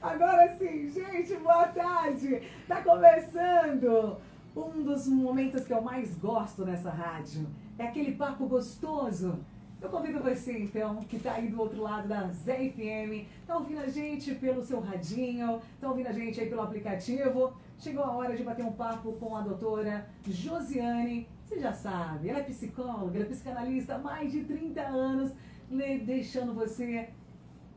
Agora sim, gente, boa tarde. Tá começando um dos momentos que eu mais gosto nessa rádio. É aquele papo gostoso. Eu convido você, então, que tá aí do outro lado da Zé FM, tá ouvindo a gente pelo seu radinho, tá ouvindo a gente aí pelo aplicativo. Chegou a hora de bater um papo com a doutora Josiane. Você já sabe, ela é psicóloga, ela é psicanalista há mais de 30 anos, deixando você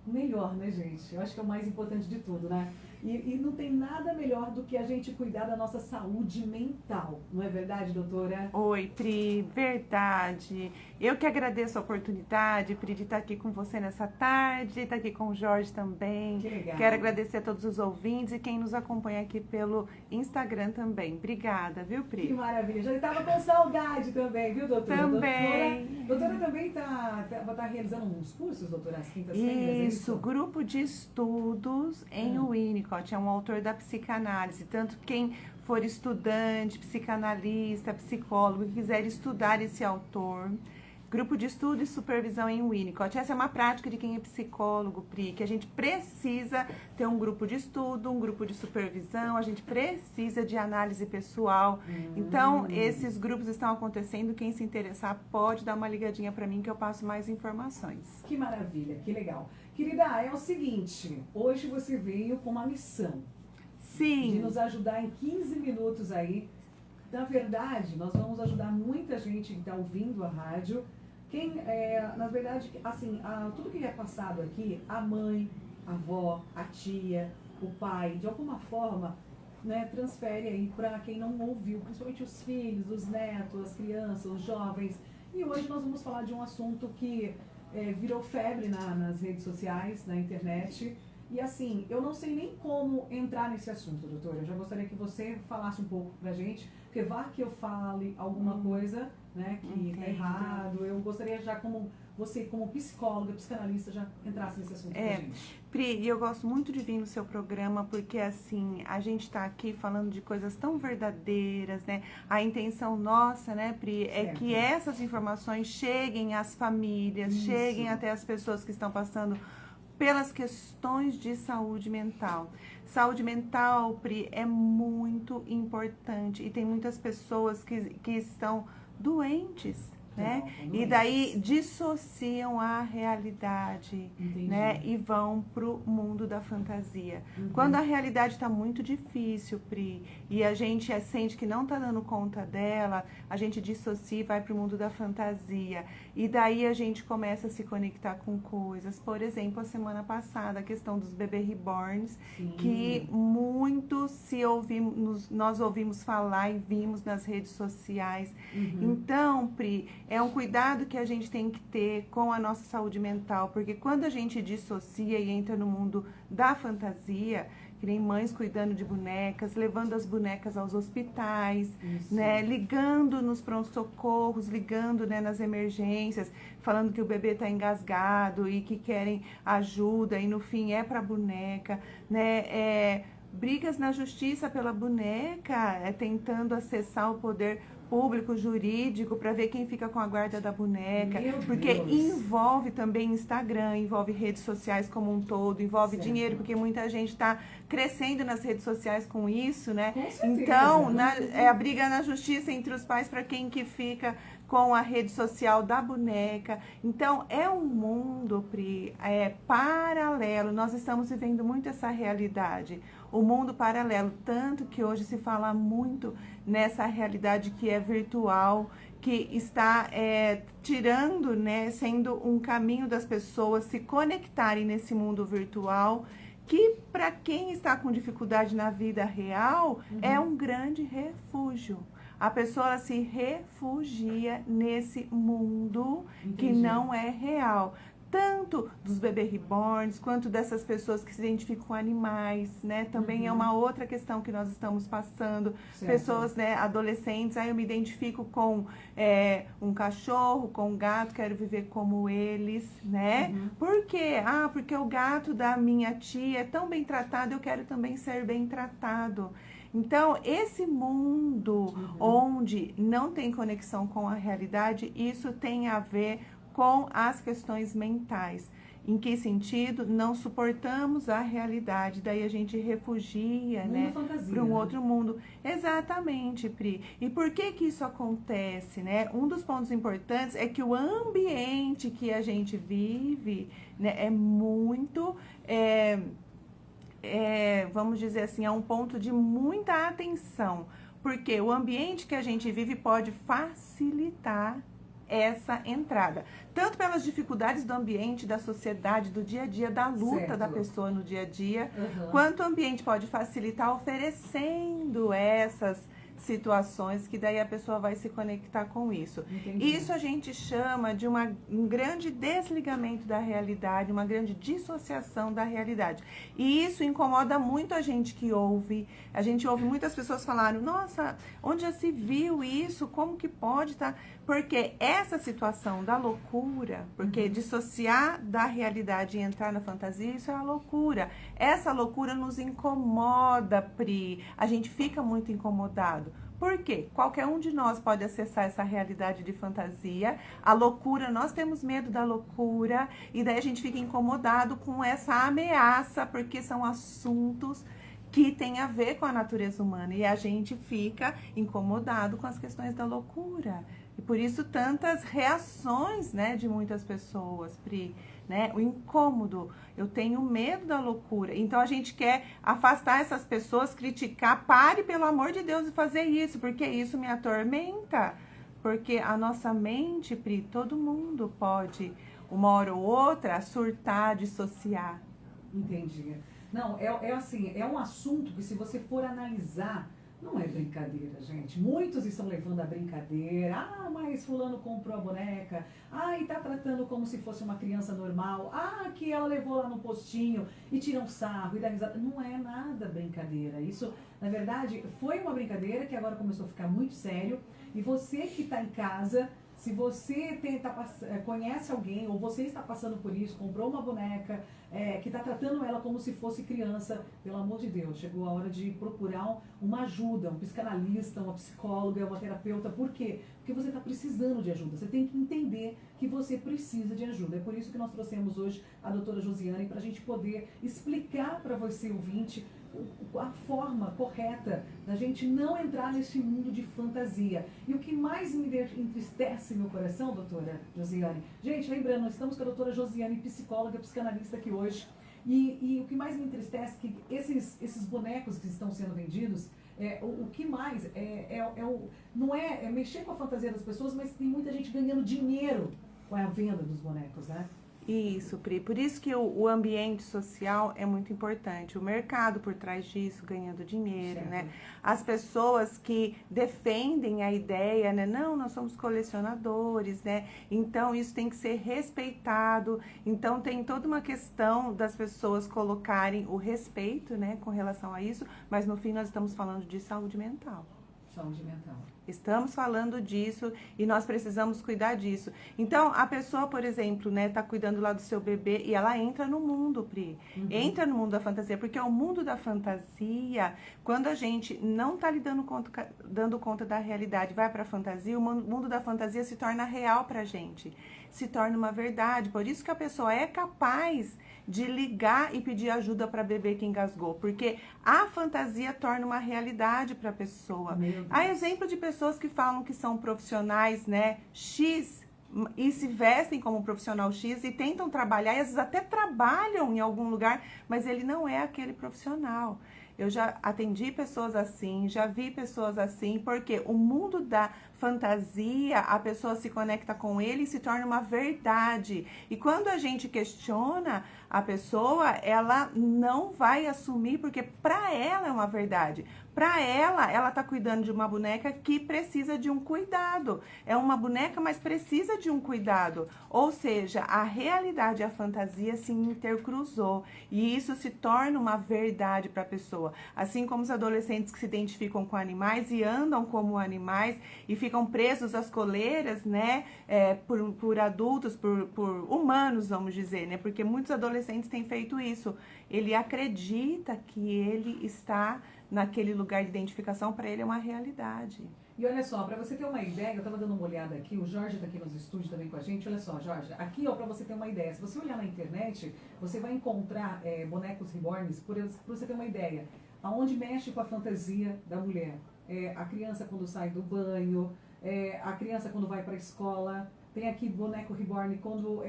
melhor, né, gente? Eu acho que é o mais importante de tudo, né? E não tem nada melhor do que a gente cuidar da nossa saúde mental. Não é verdade, doutora? Oi, Pri, verdade. Eu que agradeço a oportunidade, Pri, de estar aqui com você nessa tarde, estar aqui com o Jorge também. Que legal. Quero agradecer a todos os ouvintes e quem nos acompanha aqui pelo Instagram também. Obrigada, viu, Pri? Que maravilha. Já estava com saudade também, viu, doutora? Também. Doutora também tá realizando uns cursos, doutora, às quintas-feiras, é Isso, grupo de estudos em Winnicott. É um autor da psicanálise. Tanto quem for estudante, psicanalista, psicólogo, que quiser estudar esse autor, grupo de estudo e supervisão em Winnicott. Essa é uma prática de quem é psicólogo, Pri, que a gente precisa ter um grupo de estudo, um grupo de supervisão, a gente precisa de análise pessoal. Então, esses grupos estão acontecendo, quem se interessar pode dar uma ligadinha para mim que eu passo mais informações. Que maravilha, que legal. Querida, é o seguinte, hoje você veio com uma missão. Sim. De nos ajudar em 15 minutos aí. Na verdade, nós vamos ajudar muita gente que está ouvindo a rádio. Na verdade, assim, tudo que é passado aqui, a mãe, a avó, a tia, o pai, de alguma forma, né, transfere aí para quem não ouviu, principalmente os filhos, os netos, as crianças, os jovens. E hoje nós vamos falar de um assunto que virou febre nas redes sociais, na internet. E assim, eu não sei nem como entrar nesse assunto, doutora. Eu já gostaria que você falasse um pouco pra gente, porque vá que eu fale alguma coisa, né, que tá errado. Eu gostaria já, como você, como psicóloga, psicanalista, já entrasse nesse assunto pra gente. Pri, e eu gosto muito de vir no seu programa, porque assim, a gente tá aqui falando de coisas tão verdadeiras, né? A intenção nossa, né, Pri, é que essas informações cheguem às famílias, cheguem até as pessoas que estão passando pelas questões de saúde mental. Saúde mental, Pri, é muito importante e tem muitas pessoas que estão doentes, né? E daí dissociam a realidade, né? E vão pro mundo da fantasia. Quando a realidade está muito difícil, Pri, e a gente sente que não tá dando conta dela, a gente dissocia e vai pro mundo da fantasia. E daí a gente começa a se conectar com coisas. Por exemplo, a semana passada, a questão dos bebês reborns, que muito nós ouvimos falar e vimos nas redes sociais. Então, Pri, é um cuidado que a gente tem que ter com a nossa saúde mental, porque quando a gente dissocia e entra no mundo da fantasia, que nem mães cuidando de bonecas, levando as bonecas aos hospitais, né, ligando nos pronto-socorros, ligando, né, nas emergências, falando que o bebê está engasgado e que querem ajuda e no fim é para a boneca, né, brigas na justiça pela boneca, tentando acessar o poder público, jurídico, para ver quem fica com a guarda da boneca, porque envolve também Instagram, envolve redes sociais como um todo, envolve dinheiro, porque muita gente está crescendo nas redes sociais com isso, né? Então, é a briga na justiça entre os pais para quem que fica com a rede social da boneca. Então, é um mundo, Pri, paralelo. Nós estamos vivendo muito essa realidade. O mundo paralelo, tanto que hoje se fala muito nessa realidade que é virtual, que está tirando, né, sendo um caminho das pessoas se conectarem nesse mundo virtual, que para quem está com dificuldade na vida real, é um grande refúgio. A pessoa se refugia nesse mundo que não é real. Tanto dos bebês reborns, quanto dessas pessoas que se identificam com animais, né? Também é uma outra questão que nós estamos passando. Pessoas, né, adolescentes, eu me identifico com um cachorro, com um gato, quero viver como eles, né? Por quê? Porque o gato da minha tia é tão bem tratado, eu quero também ser bem tratado. Então, esse mundo onde não tem conexão com a realidade, isso tem a ver com as questões mentais. Em que sentido? Não suportamos a realidade, daí a gente refugia, né, para um outro mundo. Exatamente, Pri. E por que que isso acontece, né? Um dos pontos importantes é que o ambiente que a gente vive, né, é muito, vamos dizer assim, é um ponto de muita atenção, porque o ambiente que a gente vive pode facilitar essa entrada, tanto pelas dificuldades do ambiente, da sociedade, do dia a dia, da luta da pessoa no dia a dia, quanto o ambiente pode facilitar oferecendo essas situações que daí a pessoa vai se conectar com isso. Entendi. Isso a gente chama de um grande desligamento da realidade, uma grande dissociação da realidade. E isso incomoda muito a gente que ouve. A gente ouve muitas pessoas falarem, nossa, onde já se viu isso? Como que pode estar? Porque essa situação da loucura, porque dissociar da realidade e entrar na fantasia, isso é uma loucura. Essa loucura nos incomoda, Pri. A gente fica muito incomodado. Por quê? Qualquer um de nós pode acessar essa realidade de fantasia. A loucura, nós temos medo da loucura, e daí a gente fica incomodado com essa ameaça, porque são assuntos que têm a ver com a natureza humana, e a gente fica incomodado com as questões da loucura. E por isso tantas reações, né, de muitas pessoas, Pri, né? O incômodo, eu tenho medo da loucura. Então a gente quer afastar essas pessoas, criticar, pare pelo amor de Deus de fazer isso, porque isso me atormenta. Porque a nossa mente, Pri, todo mundo pode, uma hora ou outra, surtar, dissociar. Entendi. Não, assim, é um assunto que, se você for analisar, não é brincadeira, gente. Muitos estão levando a brincadeira. Ah, mas fulano comprou a boneca. Ah, e tá tratando como se fosse uma criança normal. Ah, que ela levou lá no postinho e tira um sarro e dá risada. Não é nada brincadeira. Isso, na verdade, foi uma brincadeira que agora começou a ficar muito sério. E você que está em casa, se você conhece alguém, ou você está passando por isso, comprou uma boneca, que está tratando ela como se fosse criança, pelo amor de Deus, chegou a hora de procurar uma ajuda, um psicanalista, uma psicóloga, uma terapeuta. Por quê? Porque você está precisando de ajuda. Você tem que entender que você precisa de ajuda. É por isso que nós trouxemos hoje a doutora Josiane, para a gente poder explicar para você, ouvinte, a forma correta da gente não entrar nesse mundo de fantasia. E o que mais me entristece meu coração, doutora Josiane, gente, lembrando, nós estamos com a doutora Josiane, psicóloga, psicanalista aqui hoje, e o que mais me entristece é que esses bonecos que estão sendo vendidos, o que mais não é mexer com a fantasia das pessoas, mas tem muita gente ganhando dinheiro com a venda dos bonecos, né? Isso, Pri. Por isso que o ambiente social é muito importante. O mercado por trás disso, ganhando dinheiro, certo, né? As pessoas que defendem a ideia, né? Não, nós somos colecionadores, né? Então, isso tem que ser respeitado. Então, tem toda uma questão das pessoas colocarem o respeito, né? Com relação a isso. Mas, no fim, nós estamos falando de saúde mental. Saúde mental. Estamos falando disso e nós precisamos cuidar disso. Então, a pessoa, por exemplo, né, tá cuidando lá do seu bebê e ela entra no mundo, Pri. Entra no mundo da fantasia, porque o mundo da fantasia, quando a gente não tá dando conta da realidade, vai pra fantasia, o mundo da fantasia se torna real pra gente. Se torna uma verdade. Por isso que a pessoa é capaz de ligar e pedir ajuda para bebê que engasgou, porque a fantasia torna uma realidade para a pessoa. Há exemplo de pessoas que falam que são profissionais, né, X, e se vestem como um profissional X e tentam trabalhar, e às vezes até trabalham em algum lugar, mas ele não é aquele profissional. Eu já atendi pessoas assim, já vi pessoas assim, porque o mundo da fantasia, a pessoa se conecta com ele e se torna uma verdade. E quando a gente questiona a pessoa, ela não vai assumir, porque para ela é uma verdade. Para ela tá cuidando de uma boneca que precisa de um cuidado. É uma boneca, mas precisa de um cuidado. Ou seja, a realidade e a fantasia se intercruzou. E isso se torna uma verdade para a pessoa. Assim como os adolescentes que se identificam com animais e andam como animais e ficam presos às coleiras, né? Por adultos, por humanos, vamos dizer, né? Porque muitos adolescentes têm feito isso. Ele acredita que ele está naquele lugar de identificação, para ele é uma realidade. E olha só, para você ter uma ideia, eu estava dando uma olhada aqui, o Jorge está aqui nos estúdios também com a gente. Olha só, Jorge, aqui ó, para você ter uma ideia, se você olhar na internet, você vai encontrar bonecos reborns, para você ter uma ideia, aonde mexe com a fantasia da mulher. A criança quando sai do banho, a criança quando vai para a escola, tem aqui boneco reborn quando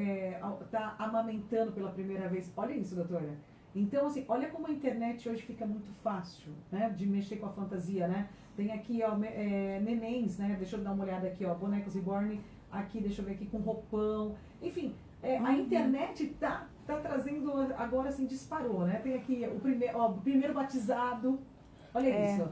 está amamentando pela primeira vez. Olha isso, doutora. Então, assim, olha como a internet hoje fica muito fácil, né, de mexer com a fantasia, né? Tem aqui, ó, nenéns, né? Deixa eu dar uma olhada aqui, ó, bonecos reborn, aqui, deixa eu ver aqui, com roupão. Enfim, a internet tá trazendo, agora assim, disparou, né? Tem aqui o primeiro batizado, olha isso.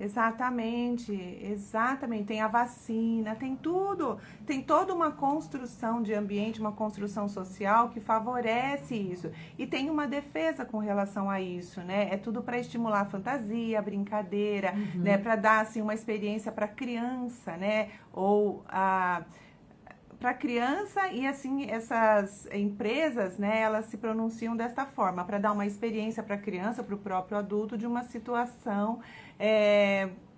Exatamente, exatamente. Tem a vacina, tem tudo. Tem toda uma construção de ambiente, uma construção social que favorece isso. E tem uma defesa com relação a isso, né? É tudo para estimular a fantasia, a brincadeira, né? Para dar assim uma experiência para criança, né? Ou para criança, e assim essas empresas, né, elas se pronunciam desta forma, para dar uma experiência para a criança, para o próprio adulto, de uma situação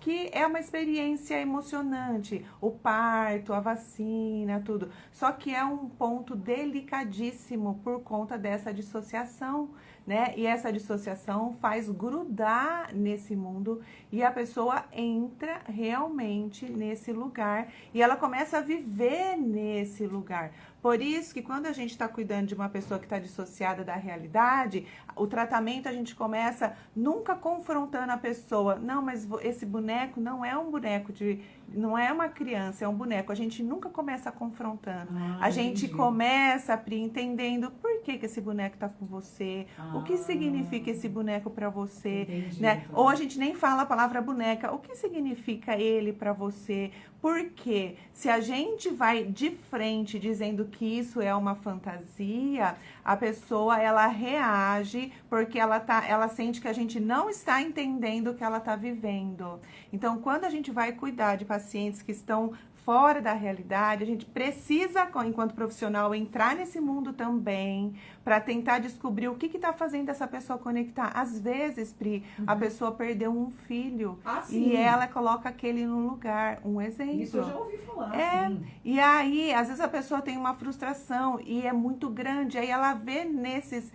que é uma experiência emocionante, o parto, a vacina, tudo. Só que é um ponto delicadíssimo por conta dessa dissociação, né? E essa dissociação faz grudar nesse mundo e a pessoa entra realmente nesse lugar e ela começa a viver nesse lugar. Por isso que quando a gente está cuidando de uma pessoa que está dissociada da realidade, o tratamento a gente começa nunca confrontando a pessoa. Não, mas esse boneco não é um boneco não é uma criança, é um boneco. A gente nunca começa confrontando. A gente começa, Pri, entendendo por que esse boneco está com você, o que significa esse boneco para você, né? Ou a gente nem fala a palavra boneca, o que significa ele para você? Porque se a gente vai de frente dizendo que isso é uma fantasia, a pessoa ela reage porque ela sente que a gente não está entendendo o que ela está vivendo. Então, quando a gente vai cuidar de pacientes que estão fora da realidade, a gente precisa, enquanto profissional, entrar nesse mundo também para tentar descobrir o que está fazendo essa pessoa conectar. Às vezes, Pri, a pessoa perdeu um filho e ela coloca aquele no lugar, um exemplo. Isso eu já ouvi falar. Sim. E aí, às vezes a pessoa tem uma frustração e é muito grande, aí ela vê nesses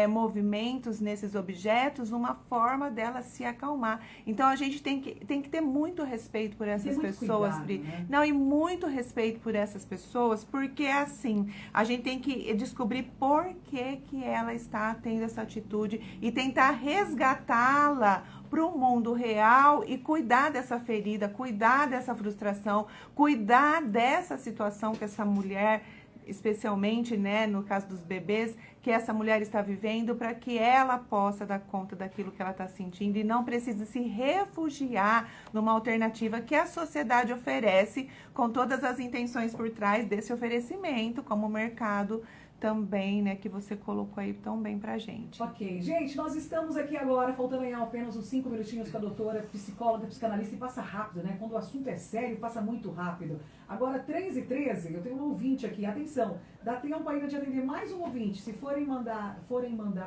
movimentos, nesses objetos, uma forma dela se acalmar. Então, a gente tem que ter muito respeito por essas pessoas, cuidado, Pri. Né? Não, e muito respeito por essas pessoas, porque assim, a gente tem que descobrir por que ela está tendo essa atitude e tentar resgatá-la para o mundo real e cuidar dessa ferida, cuidar dessa frustração, cuidar dessa situação que essa mulher, especialmente, né, no caso dos bebês, que essa mulher está vivendo, para que ela possa dar conta daquilo que ela está sentindo e não precise se refugiar numa alternativa que a sociedade oferece, com todas as intenções por trás desse oferecimento, como o mercado também, né, que você colocou aí tão bem pra gente. Ok, gente, nós estamos aqui agora, faltando aí apenas uns 5 minutinhos com a doutora, psicóloga, psicanalista, e passa rápido, né? Quando o assunto é sério, passa muito rápido. Agora, 3h13, eu tenho um ouvinte aqui, atenção, dá tempo ainda de atender mais um ouvinte. Se forem mandar,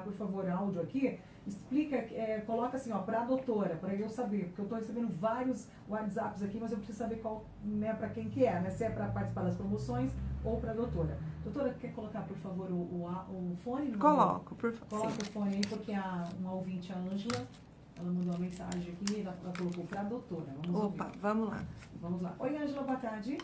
por favor, áudio aqui, explica, coloca assim, ó, pra doutora, pra eu saber, porque eu tô recebendo vários WhatsApps aqui, mas eu preciso saber qual, né, pra quem que é, né? Se é pra participar das promoções ou pra doutora. Doutora, quer colocar, por favor, o fone? Coloco, por favor. Coloca o fone aí, porque uma ouvinte, a Ângela, ela mandou uma mensagem aqui, ela colocou pra doutora. Vamos ouvir. Vamos lá. Vamos lá. Oi, Ângela, boa tarde.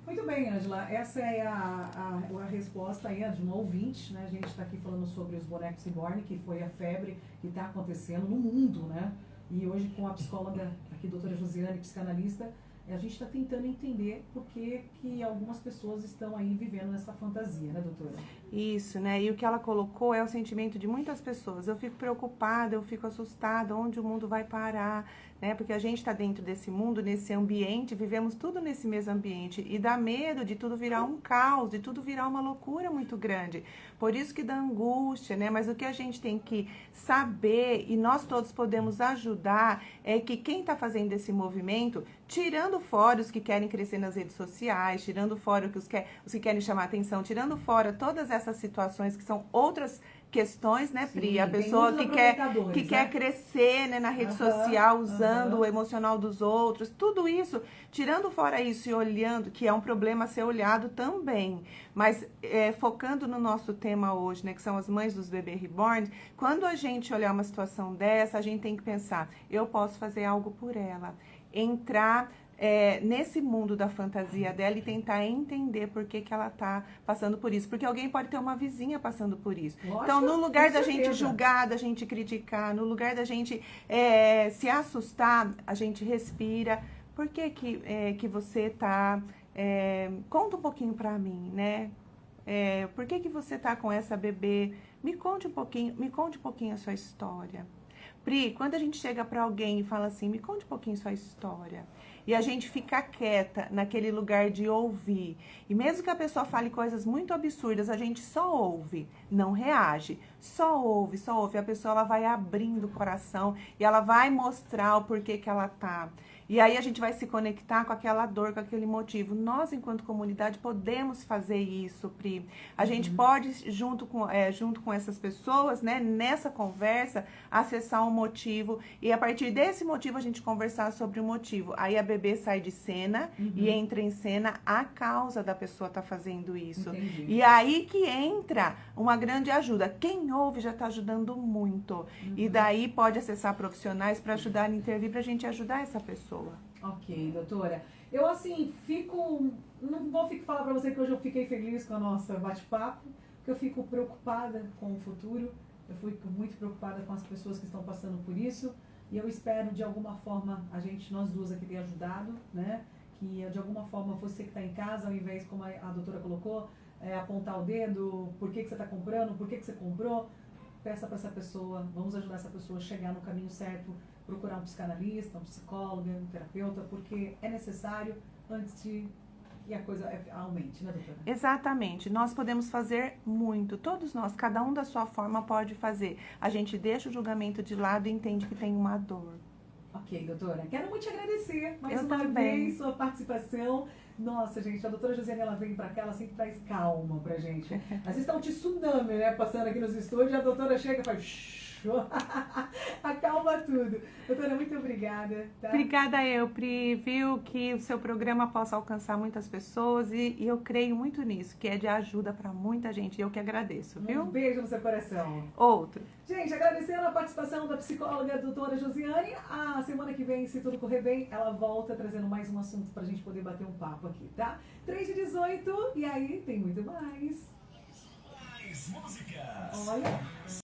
Muito bem, Ângela, essa é a resposta aí de um ouvinte, né? A gente está aqui falando sobre os bonecos reborn, que foi a febre que está acontecendo no mundo, né? E hoje com a psicóloga aqui, doutora Josiane, psicanalista, a gente está tentando entender por que algumas pessoas estão aí vivendo essa fantasia, né, doutora? Isso, né? E o que ela colocou é o sentimento de muitas pessoas. Eu fico preocupada, eu fico assustada, onde o mundo vai parar, né? Porque a gente está dentro desse mundo, nesse ambiente, vivemos tudo nesse mesmo ambiente e dá medo de tudo virar um caos, de tudo virar uma loucura muito grande. Por isso que dá angústia, né? Mas o que a gente tem que saber, e nós todos podemos ajudar, é que quem está fazendo esse movimento, tirando fora os que querem crescer nas redes sociais, tirando fora os que querem chamar atenção, tirando fora todas essas situações que são outras questões, né, Pri? Sim, a pessoa que né? quer crescer, né, na rede social, usando o emocional dos outros, tudo isso, tirando fora isso e olhando, que é um problema a ser olhado também, mas focando no nosso tema hoje, né, que são as mães dos bebês reborn, quando a gente olhar uma situação dessa, a gente tem que pensar, eu posso fazer algo por ela, entrar nesse mundo da fantasia dela e tentar entender por que ela tá passando por isso. Porque alguém pode ter uma vizinha passando por isso. Lógico, então, no lugar da certeza. gente julgar, da gente criticar, no lugar da gente se assustar, a gente respira. Por que você tá... conta um pouquinho pra mim, né? Por que você tá com essa bebê? Me conte um pouquinho a sua história. Pri, quando a gente chega para alguém e fala assim, me conte um pouquinho sua história, e a gente fica quieta naquele lugar de ouvir, e mesmo que a pessoa fale coisas muito absurdas, a gente só ouve, não reage, só ouve, a pessoa ela vai abrindo o coração e ela vai mostrar o porquê que ela tá. E aí a gente vai se conectar com aquela dor, com aquele motivo. Nós, enquanto comunidade, podemos fazer isso, Pri. A gente pode, junto com essas pessoas, né, nessa conversa, acessar um motivo. E a partir desse motivo, a gente conversar sobre o motivo. Aí a bebê sai de cena e entra em cena a causa da pessoa estar fazendo isso. Entendi. E aí que entra uma grande ajuda. Quem ouve já está ajudando muito. E daí pode acessar profissionais para ajudar a intervir, para a gente ajudar essa pessoa. Ok, doutora. Eu, assim, não vou falar para você que hoje eu fiquei feliz com a nossa bate-papo, porque eu fico preocupada com o futuro, eu fico muito preocupada com as pessoas que estão passando por isso, e eu espero, de alguma forma, nós duas aqui ter ajudado, né? Que, de alguma forma, você que está em casa, ao invés, como a doutora colocou, apontar o dedo, por que você está comprando, por que você comprou, peça para essa pessoa, vamos ajudar essa pessoa a chegar no caminho certo, procurar um psicanalista, um psicólogo, um terapeuta, porque é necessário antes de que a coisa aumente, né, doutora? Exatamente. Nós podemos fazer muito. Todos nós, cada um da sua forma pode fazer. A gente deixa o julgamento de lado e entende que tem uma dor. Ok, doutora. Quero muito te agradecer mais Eu uma também. vez sua participação. Nossa, gente, a doutora Josiane, ela vem pra cá, ela sempre traz calma pra gente. Às vezes está um tsunami, né, passando aqui nos estúdios, a doutora chega e faz... acalma tudo. Doutora, muito obrigada. Tá? Obrigada eu, Pri, viu, que o seu programa possa alcançar muitas pessoas e eu creio muito nisso, que é de ajuda para muita gente. Eu que agradeço, viu? Um beijo no seu coração. Outro. Gente, agradecendo a participação da psicóloga doutora Josiane. A semana que vem, se tudo correr bem, ela volta trazendo mais um assunto pra gente poder bater um papo aqui, tá? 3h18, e aí tem muito mais. Mais músicas. Olha.